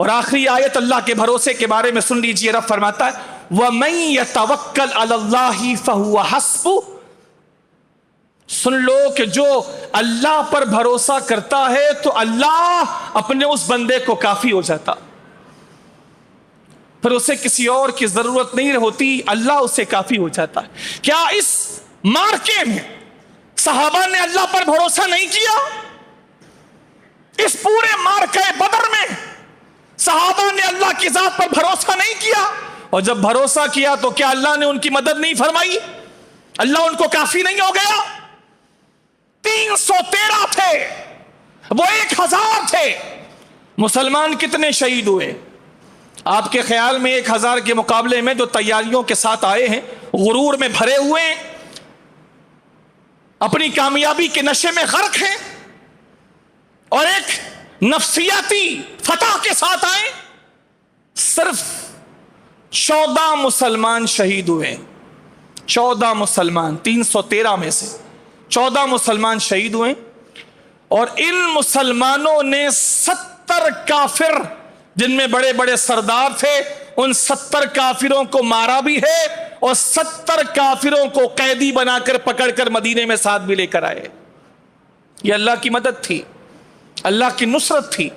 اور آخری آیت اللہ کے بھروسے کے بارے میں سن لیجئے، رب فرماتا ہے وَمَن يَتَوَكَّلْ عَلَى اللَّهِ فَهُوَ حَسْبُهُ۔ سن لو کہ جو اللہ پر بھروسہ کرتا ہے تو اللہ اپنے اس بندے کو کافی ہو جاتا، پھر اسے کسی اور کی ضرورت نہیں ہوتی، اللہ اسے کافی ہو جاتا ہے۔ کیا اس مارکے میں صحابہ نے اللہ پر بھروسہ نہیں کیا؟ اس پورے مارکے بدر میں صحابہ نے اللہ کی ذات پر بھروسہ نہیں کیا؟ اور جب بھروسہ کیا تو کیا اللہ نے ان کی مدد نہیں فرمائی؟ اللہ ان کو کافی نہیں ہو گیا؟ 313 تھے، وہ 1000 تھے، مسلمان کتنے شہید ہوئے؟ آپ کے خیال میں 1000 کے مقابلے میں جو تیاریوں کے ساتھ آئے ہیں، غرور میں بھرے ہوئے ہیں، اپنی کامیابی کے نشے میں غرق ہیں، اور ایک نفسیاتی فتح کے ساتھ آئے، صرف 14 مسلمان شہید ہوئے، 14 مسلمان، 313 میں سے 14 مسلمان شہید ہوئے، اور ان مسلمانوں نے 70 کافر جن میں بڑے بڑے سردار تھے، ان 70 کافروں کو مارا بھی ہے، اور 70 کافروں کو قیدی بنا کر پکڑ کر مدینے میں ساتھ بھی لے کر آئے۔ یہ اللہ کی مدد تھی، اللہ کی نصرت تھی۔